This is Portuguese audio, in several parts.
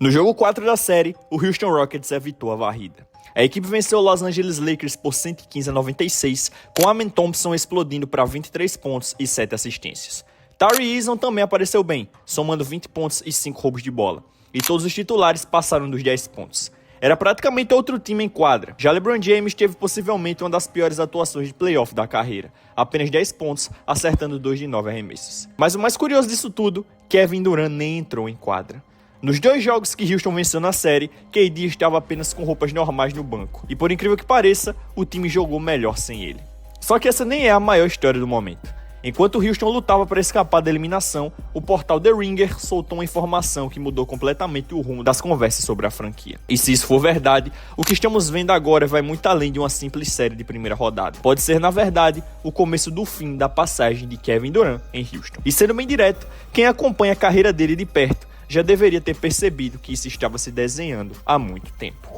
No jogo 4 da série, o Houston Rockets evitou a varrida. A equipe venceu o Los Angeles Lakers por 115-96, com Amen Thompson explodindo para 23 pontos e 7 assistências. Tari Eason também apareceu bem, somando 20 pontos e 5 roubos de bola, e todos os titulares passaram dos 10 pontos. Era praticamente outro time em quadra. Já LeBron James teve possivelmente uma das piores atuações de playoff da carreira, apenas 10 pontos, acertando 2 de 9 arremessos. Mas o mais curioso disso tudo, Kevin Durant nem entrou em quadra. Nos 2 jogos que Houston venceu na série, KD estava apenas com roupas normais no banco. E por incrível que pareça, o time jogou melhor sem ele. Só que essa nem é a maior história do momento. Enquanto o Houston lutava para escapar da eliminação, o portal The Ringer soltou uma informação que mudou completamente o rumo das conversas sobre a franquia. E se isso for verdade, o que estamos vendo agora vai muito além de uma simples série de primeira rodada. Pode ser, na verdade, o começo do fim da passagem de Kevin Durant em Houston. E sendo bem direto, quem acompanha a carreira dele de perto já deveria ter percebido que isso estava se desenhando há muito tempo.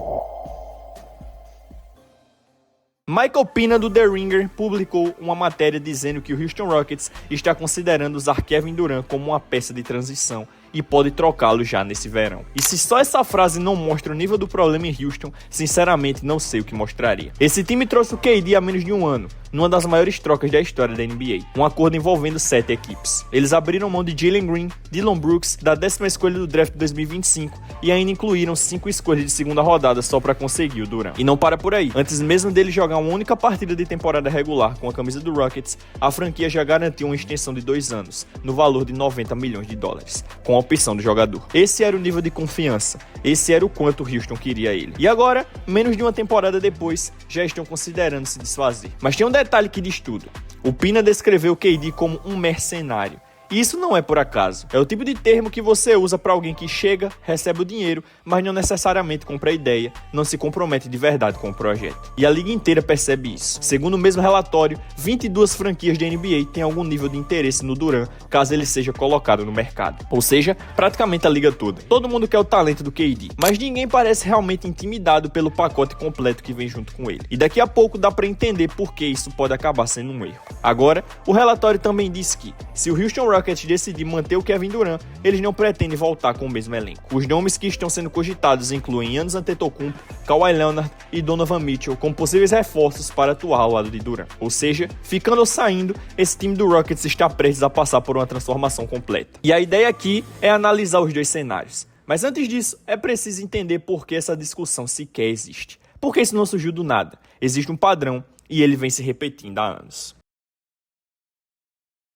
Michael Pina do The Ringer publicou uma matéria dizendo que o Houston Rockets está considerando usar Kevin Durant como uma peça de transição e pode trocá-lo já nesse verão. E se só essa frase não mostra o nível do problema em Houston, sinceramente não sei o que mostraria. Esse time trouxe o KD há menos de um ano, numa das maiores trocas da história da NBA, um acordo envolvendo 7 equipes. Eles abriram mão de Jalen Green, Dillon Brooks, da 10ª escolha do draft de 2025 e ainda incluíram 5 escolhas de segunda rodada só para conseguir o Durant. E não para por aí. Antes mesmo dele jogar uma única partida de temporada regular com a camisa do Rockets, a franquia já garantiu uma extensão de 2 anos, no valor de 90 milhões de dólares, com a opção do jogador. Esse era o nível de confiança, esse era o quanto o Houston queria ele. E agora, menos de uma temporada depois, já estão considerando se desfazer. Mas tem um detalhe que diz tudo. O Pina descreveu o KD como um mercenário. E isso não é por acaso. É o tipo de termo que você usa para alguém que chega, recebe o dinheiro, mas não necessariamente compra a ideia, não se compromete de verdade com o projeto. E a liga inteira percebe isso. Segundo o mesmo relatório, 22 franquias da NBA têm algum nível de interesse no Durant, caso ele seja colocado no mercado. Ou seja, praticamente a liga toda. Todo mundo quer o talento do KD, mas ninguém parece realmente intimidado pelo pacote completo que vem junto com ele. E daqui a pouco dá para entender por que isso pode acabar sendo um erro. Agora, o relatório também diz que, se o Houston Rockets decidir manter o Kevin Durant, eles não pretendem voltar com o mesmo elenco. Os nomes que estão sendo cogitados incluem Giannis Antetokounmpo, Kawhi Leonard e Donovan Mitchell como possíveis reforços para atuar ao lado de Durant. Ou seja, ficando ou saindo, esse time do Rockets está prestes a passar por uma transformação completa. E a ideia aqui é analisar os 2 cenários. Mas antes disso, é preciso entender por que essa discussão sequer existe. Porque isso não surgiu do nada. Existe um padrão e ele vem se repetindo há anos.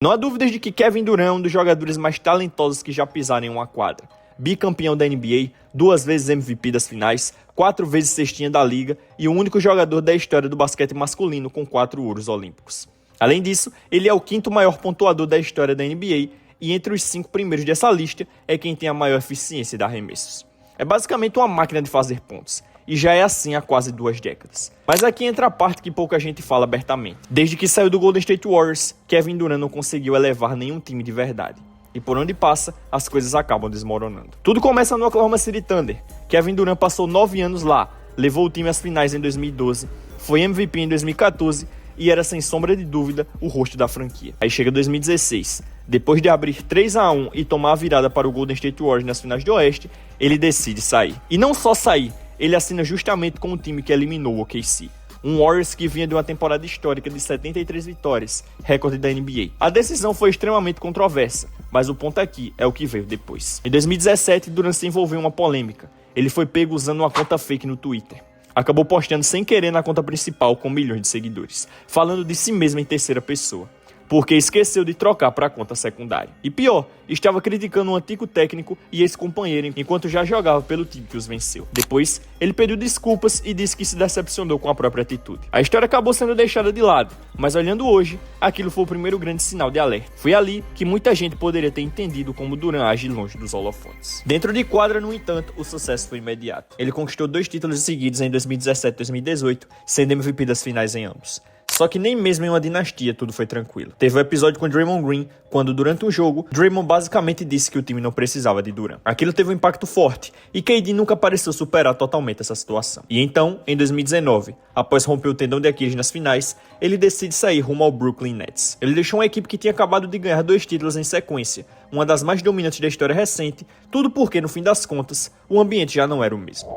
Não há dúvidas de que Kevin Durant é um dos jogadores mais talentosos que já pisaram em uma quadra. Bicampeão da NBA, 2 vezes MVP das finais, 4 vezes cestinha da liga e o único jogador da história do basquete masculino com 4 ouros olímpicos. Além disso, ele é o 5º maior pontuador da história da NBA e entre os 5 primeiros dessa lista é quem tem a maior eficiência de arremessos. É basicamente uma máquina de fazer pontos. E já é assim há quase 2 décadas. Mas aqui entra a parte que pouca gente fala abertamente. Desde que saiu do Golden State Warriors, Kevin Durant não conseguiu elevar nenhum time de verdade. E por onde passa, as coisas acabam desmoronando. Tudo começa no Oklahoma City Thunder. Kevin Durant passou 9 anos lá, levou o time às finais em 2012, foi MVP em 2014 e era sem sombra de dúvida o rosto da franquia. Aí chega 2016. Depois de abrir 3-1 e tomar a virada para o Golden State Warriors nas finais do Oeste, ele decide sair. E não só sair, ele assina justamente com o time que eliminou o OKC. Um Warriors que vinha de uma temporada histórica de 73 vitórias, recorde da NBA. A decisão foi extremamente controversa, mas o ponto aqui é o que veio depois. Em 2017, Durant se envolveu em uma polêmica. Ele foi pego usando uma conta fake no Twitter. Acabou postando sem querer na conta principal com milhões de seguidores, falando de si mesmo em terceira pessoa, porque esqueceu de trocar para a conta secundária. E pior, estava criticando um antigo técnico e ex-companheiro enquanto já jogava pelo time que os venceu. Depois, ele pediu desculpas e disse que se decepcionou com a própria atitude. A história acabou sendo deixada de lado, mas olhando hoje, aquilo foi o primeiro grande sinal de alerta. Foi ali que muita gente poderia ter entendido como Durant age longe dos holofotes. Dentro de quadra, no entanto, o sucesso foi imediato. Ele conquistou 2 títulos seguidos em 2017 e 2018, sendo MVP das finais em ambos. Só que nem mesmo em uma dinastia tudo foi tranquilo. Teve um episódio com Draymond Green, quando durante um jogo, Draymond basicamente disse que o time não precisava de Durant. Aquilo teve um impacto forte, e KD nunca pareceu superar totalmente essa situação. E então, em 2019, após romper o tendão de Aquiles nas finais, ele decide sair rumo ao Brooklyn Nets. Ele deixou uma equipe que tinha acabado de ganhar 2 títulos em sequência, uma das mais dominantes da história recente, tudo porque, no fim das contas, o ambiente já não era o mesmo.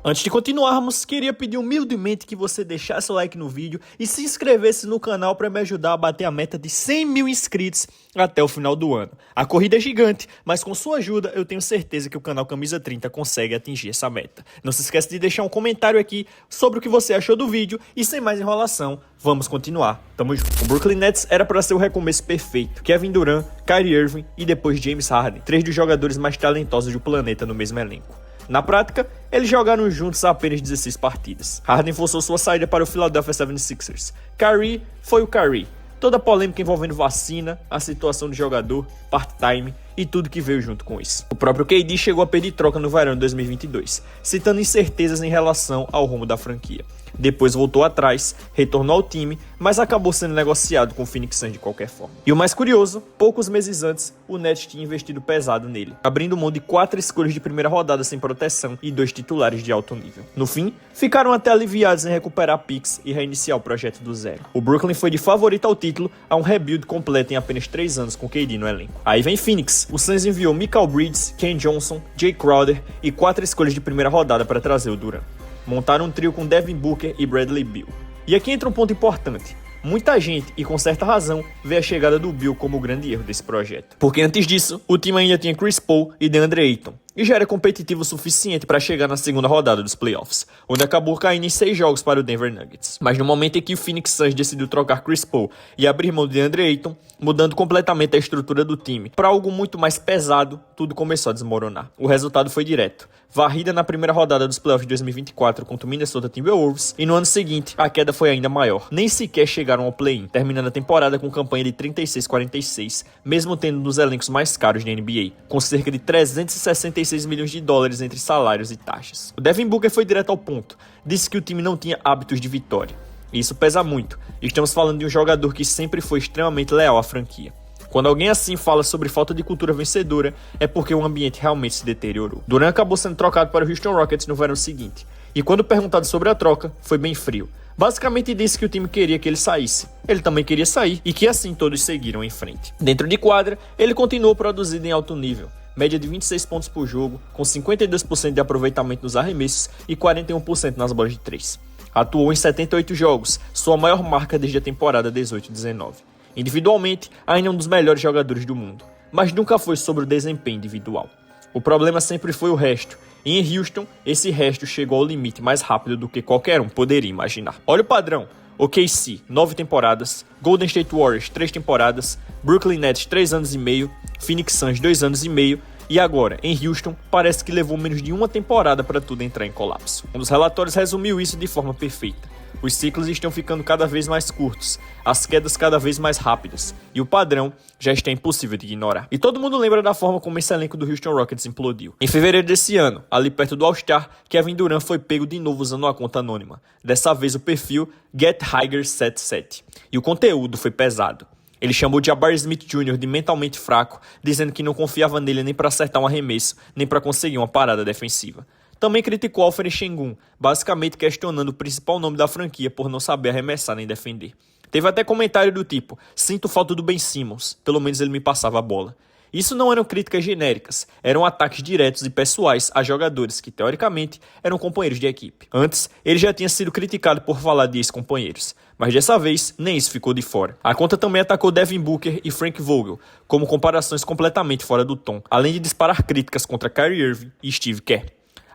Antes de continuarmos, queria pedir humildemente que você deixasse o like no vídeo e se inscrevesse no canal para me ajudar a bater a meta de 100 mil inscritos até o final do ano. A corrida é gigante, mas com sua ajuda eu tenho certeza que o canal Camisa 30 consegue atingir essa meta. Não se esqueça de deixar um comentário aqui sobre o que você achou do vídeo e sem mais enrolação, vamos continuar. Tamo junto. O Brooklyn Nets era para ser o recomeço perfeito. Kevin Durant, Kyrie Irving e depois James Harden, 3 dos jogadores mais talentosos do planeta no mesmo elenco. Na prática, eles jogaram juntos apenas 16 partidas. Harden forçou sua saída para o Philadelphia 76ers. Kyrie foi o Kyrie. Toda a polêmica envolvendo vacina, a situação do jogador, part-time e tudo que veio junto com isso. O próprio KD chegou a pedir troca no verão de 2022, citando incertezas em relação ao rumo da franquia. Depois voltou atrás, retornou ao time, mas acabou sendo negociado com o Phoenix Suns de qualquer forma. E o mais curioso, poucos meses antes, o Nets tinha investido pesado nele, abrindo mão de 4 escolhas de primeira rodada sem proteção e 2 titulares de alto nível. No fim, ficaram até aliviados em recuperar picks e reiniciar o projeto do zero. O Brooklyn foi de favorito ao título a um rebuild completo em apenas 3 anos com KD no elenco. Aí vem Phoenix. O Suns enviou Mikal Bridges, Ken Johnson, Jay Crowder e 4 escolhas de primeira rodada para trazer o Durant. Montaram um trio com Devin Booker e Bradley Beal. E aqui entra um ponto importante. Muita gente, e com certa razão, vê a chegada do Beal como o grande erro desse projeto. Porque antes disso, o time ainda tinha Chris Paul e DeAndre Ayton, e já era competitivo o suficiente para chegar na segunda rodada dos playoffs, onde acabou caindo em 6 jogos para o Denver Nuggets. Mas no momento em que o Phoenix Suns decidiu trocar Chris Paul e abrir mão de DeAndre Ayton, mudando completamente a estrutura do time para algo muito mais pesado, tudo começou a desmoronar. O resultado foi direto. Varrida na primeira rodada dos playoffs de 2024 contra o Minnesota Timberwolves, e no ano seguinte a queda foi ainda maior. Nem sequer chegaram ao play-in, terminando a temporada com campanha de 36-46, mesmo tendo um dos elencos mais caros da NBA, com cerca de 366 milhões de dólares entre salários e taxas. O Devin Booker foi direto ao ponto, disse que o time não tinha hábitos de vitória. E isso pesa muito, estamos falando de um jogador que sempre foi extremamente leal à franquia. Quando alguém assim fala sobre falta de cultura vencedora, é porque o ambiente realmente se deteriorou. Durant acabou sendo trocado para o Houston Rockets no verão seguinte, e quando perguntado sobre a troca, foi bem frio. Basicamente disse que o time queria que ele saísse. Ele também queria sair, e que assim todos seguiram em frente. Dentro de quadra, ele continuou produzindo em alto nível, média de 26 pontos por jogo, com 52% de aproveitamento nos arremessos e 41% nas bolas de 3. Atuou em 78 jogos, sua maior marca desde a temporada 18-19. Individualmente, ainda é um dos melhores jogadores do mundo, mas nunca foi sobre o desempenho individual. O problema sempre foi o resto, e em Houston, esse resto chegou ao limite mais rápido do que qualquer um poderia imaginar. Olha o padrão: OKC, 9 temporadas, Golden State Warriors, 3 temporadas, Brooklyn Nets, 3 anos e meio, Phoenix Suns, 2 anos e meio, e agora, em Houston, parece que levou menos de uma temporada para tudo entrar em colapso. Um dos relatórios resumiu isso de forma perfeita. Os ciclos estão ficando cada vez mais curtos, as quedas cada vez mais rápidas, e o padrão já está impossível de ignorar. E todo mundo lembra da forma como esse elenco do Houston Rockets implodiu. Em fevereiro desse ano, ali perto do All-Star, Kevin Durant foi pego de novo usando uma conta anônima, dessa vez o perfil GetHiger77, e o conteúdo foi pesado. Ele chamou Jabari Smith Jr. de mentalmente fraco, dizendo que não confiava nele nem para acertar um arremesso, nem para conseguir uma parada defensiva. Também criticou Alfred Sengun, basicamente questionando o principal nome da franquia por não saber arremessar nem defender. Teve até comentário do tipo: sinto falta do Ben Simmons, pelo menos ele me passava a bola. Isso não eram críticas genéricas, eram ataques diretos e pessoais a jogadores que, teoricamente, eram companheiros de equipe. Antes, ele já tinha sido criticado por falar de ex-companheiros, mas dessa vez, nem isso ficou de fora. A conta também atacou Devin Booker e Frank Vogel, como comparações completamente fora do tom, além de disparar críticas contra Kyrie Irving e Steve Kerr.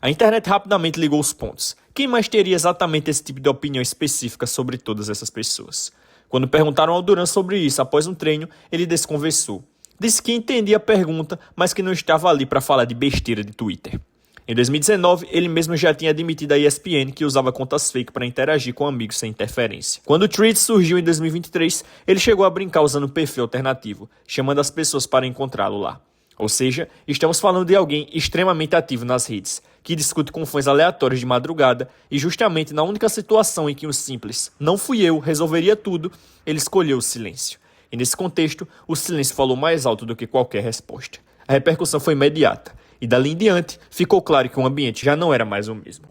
A internet rapidamente ligou os pontos. Quem mais teria exatamente esse tipo de opinião específica sobre todas essas pessoas? Quando perguntaram ao Durant sobre isso após um treino, ele desconversou. Disse que entendia a pergunta, mas que não estava ali para falar de besteira de Twitter. Em 2019, ele mesmo já tinha admitido à ESPN que usava contas fake para interagir com amigos sem interferência. Quando o Threads surgiu em 2023, ele chegou a brincar usando um perfil alternativo, chamando as pessoas para encontrá-lo lá. Ou seja, estamos falando de alguém extremamente ativo nas redes, que discute com fãs aleatórios de madrugada e justamente na única situação em que um simples "não fui eu" resolveria tudo, ele escolheu o silêncio. E nesse contexto, o silêncio falou mais alto do que qualquer resposta. A repercussão foi imediata, e dali em diante ficou claro que o ambiente já não era mais o mesmo.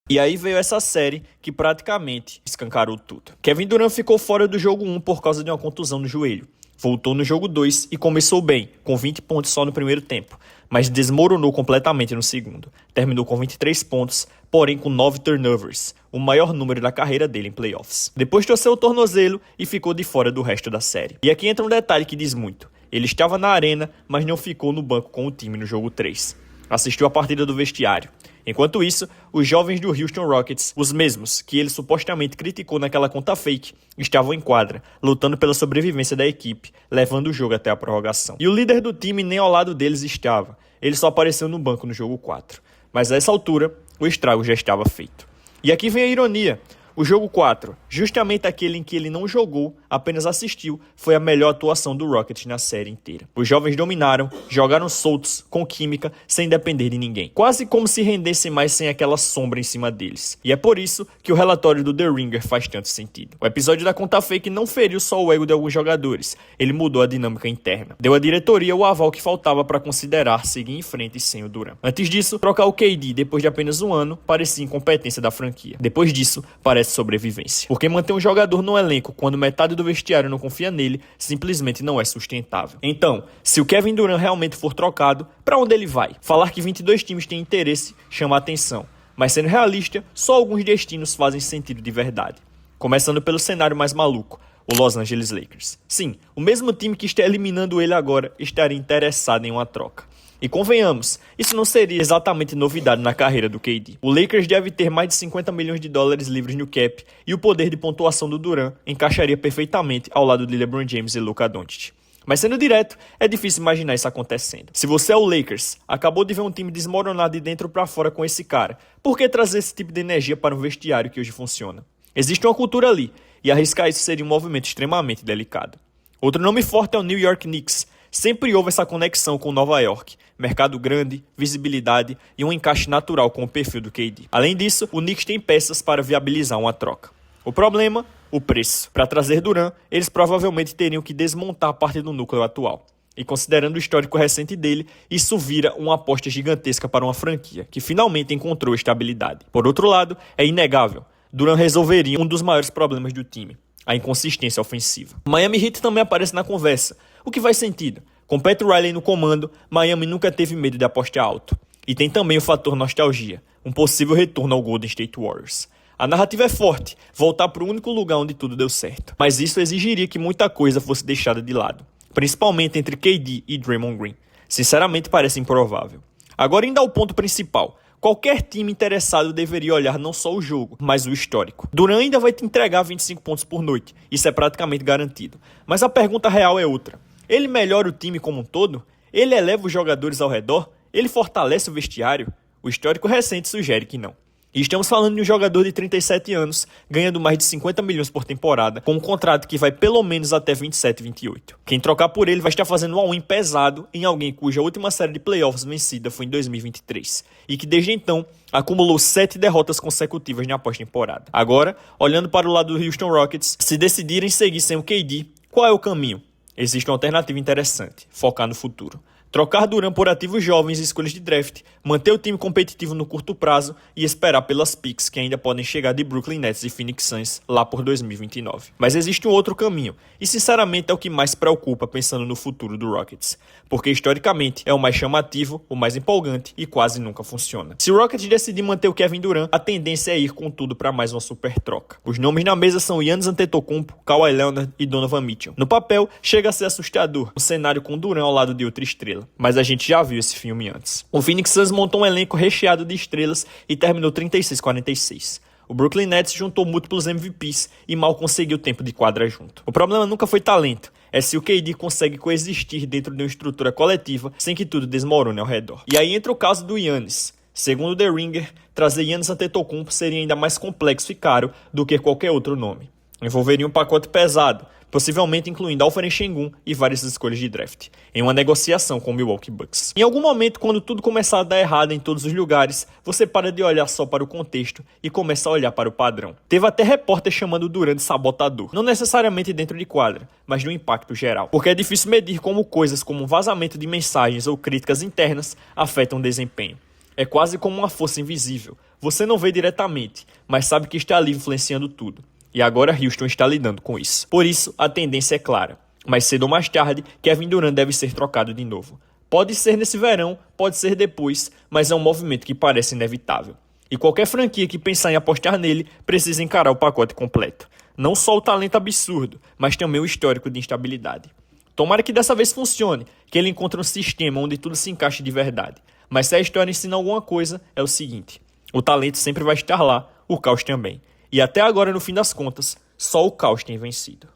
E aí veio essa série que praticamente escancarou tudo. Kevin Durant ficou fora do jogo 1 por causa de uma contusão no joelho. Voltou no jogo 2 e começou bem, com 20 pontos só no primeiro tempo, mas desmoronou completamente no segundo. Terminou com 23 pontos, porém com 9 turnovers, o maior número da carreira dele em playoffs. Depois torceu o tornozelo e ficou de fora do resto da série. E aqui entra um detalhe que diz muito. Ele estava na arena, mas não ficou no banco com o time no jogo 3. Assistiu a partida do vestiário. Enquanto isso, os jovens do Houston Rockets, os mesmos que ele supostamente criticou naquela conta fake, estavam em quadra, lutando pela sobrevivência da equipe, levando o jogo até a prorrogação. E o líder do time nem ao lado deles estava, ele só apareceu no banco no jogo 4. Mas a essa altura, o estrago já estava feito. E aqui vem a ironia. O jogo 4, justamente aquele em que ele não jogou, apenas assistiu, foi a melhor atuação do Rockets na série inteira. Os jovens dominaram, jogaram soltos, com química, sem depender de ninguém. Quase como se rendessem mais sem aquela sombra em cima deles. E é por isso que o relatório do The Ringer faz tanto sentido. O episódio da conta fake não feriu só o ego de alguns jogadores, ele mudou a dinâmica interna. Deu à diretoria o aval que faltava para considerar seguir em frente sem o Durant. Antes disso, trocar o KD depois de apenas um ano parecia incompetência da franquia. Depois disso, parece sobrevivência. Porque manter um jogador no elenco quando metade do vestiário não confia nele, simplesmente não é sustentável. Então, se o Kevin Durant realmente for trocado, para onde ele vai? Falar que 22 times têm interesse chama a atenção, mas sendo realista, só alguns destinos fazem sentido de verdade. Começando pelo cenário mais maluco, o Los Angeles Lakers. Sim, o mesmo time que está eliminando ele agora estaria interessado em uma troca. E convenhamos, isso não seria exatamente novidade na carreira do KD. O Lakers deve ter mais de 50 milhões de dólares livres no cap e o poder de pontuação do Durant encaixaria perfeitamente ao lado de LeBron James e Luka Doncic. Mas sendo direto, é difícil imaginar isso acontecendo. Se você é o Lakers, acabou de ver um time desmoronar de dentro para fora com esse cara, por que trazer esse tipo de energia para um vestiário que hoje funciona? Existe uma cultura ali, e arriscar isso seria um movimento extremamente delicado. Outro nome forte é o New York Knicks. Sempre houve essa conexão com Nova York, mercado grande, visibilidade e um encaixe natural com o perfil do KD. Além disso, o Knicks tem peças para viabilizar uma troca. O problema? O preço. Para trazer Durant, eles provavelmente teriam que desmontar parte do núcleo atual. E considerando o histórico recente dele, isso vira uma aposta gigantesca para uma franquia, que finalmente encontrou estabilidade. Por outro lado, é inegável, Durant resolveria um dos maiores problemas do time, a inconsistência ofensiva. Miami Heat também aparece na conversa, o que faz sentido. Com Pat Riley no comando, Miami nunca teve medo de apostar alto. E tem também o fator nostalgia, um possível retorno ao Golden State Warriors. A narrativa é forte, voltar para o único lugar onde tudo deu certo. Mas isso exigiria que muita coisa fosse deixada de lado, principalmente entre KD e Draymond Green. Sinceramente parece improvável. Agora indo ao ponto principal. Qualquer time interessado deveria olhar não só o jogo, mas o histórico. Durant ainda vai te entregar 25 pontos por noite, isso é praticamente garantido. Mas a pergunta real é outra. Ele melhora o time como um todo? Ele eleva os jogadores ao redor? Ele fortalece o vestiário? O histórico recente sugere que não. E estamos falando de um jogador de 37 anos, ganhando mais de 50 milhões por temporada, com um contrato que vai pelo menos até 27, 28. Quem trocar por ele vai estar fazendo um all-in pesado em alguém cuja última série de playoffs vencida foi em 2023, e que desde então acumulou 7 derrotas consecutivas na pós-temporada. Agora, olhando para o lado do Houston Rockets, se decidirem seguir sem o KD, qual é o caminho? Existe uma alternativa interessante, focar no futuro. Trocar Durant por ativos jovens e escolhas de draft, manter o time competitivo no curto prazo e esperar pelas picks que ainda podem chegar de Brooklyn Nets e Phoenix Suns lá por 2029. Mas existe um outro caminho, e sinceramente é o que mais preocupa pensando no futuro do Rockets, porque historicamente é o mais chamativo, o mais empolgante e quase nunca funciona. Se o Rockets decidir manter o Kevin Durant, a tendência é ir com tudo para mais uma super troca. Os nomes na mesa são Giannis Antetokounmpo, Kawhi Leonard e Donovan Mitchell. No papel, chega a ser assustador, um cenário com Durant ao lado de outra estrela. Mas a gente já viu esse filme antes. O Phoenix Suns montou um elenco recheado de estrelas e terminou 36-46. O Brooklyn Nets juntou múltiplos MVPs e mal conseguiu tempo de quadra junto. O problema nunca foi talento, é se o KD consegue coexistir dentro de uma estrutura coletiva sem que tudo desmorone ao redor. E aí entra o caso do Giannis. Segundo The Ringer, trazer Giannis Antetokounmpo seria ainda mais complexo e caro do que qualquer outro nome. Envolveria um pacote pesado, possivelmente incluindo Alperen Sengun e várias escolhas de draft, em uma negociação com o Milwaukee Bucks. Em algum momento, quando tudo começar a dar errado em todos os lugares, você para de olhar só para o contexto e começa a olhar para o padrão. Teve até repórter chamando o Durant de sabotador, não necessariamente dentro de quadra, mas no impacto geral, porque é difícil medir como coisas como um vazamento de mensagens ou críticas internas afetam o desempenho. É quase como uma força invisível. Você não vê diretamente, mas sabe que está ali influenciando tudo. E agora Houston está lidando com isso. Por isso, a tendência é clara. Mais cedo ou mais tarde, Kevin Durant deve ser trocado de novo. Pode ser nesse verão, pode ser depois, mas é um movimento que parece inevitável. E qualquer franquia que pensar em apostar nele precisa encarar o pacote completo. Não só o talento absurdo, mas também o histórico de instabilidade. Tomara que dessa vez funcione, que ele encontre um sistema onde tudo se encaixe de verdade. Mas se a história ensina alguma coisa, é o seguinte: o talento sempre vai estar lá, o caos também. E até agora, no fim das contas, só o caos tem vencido.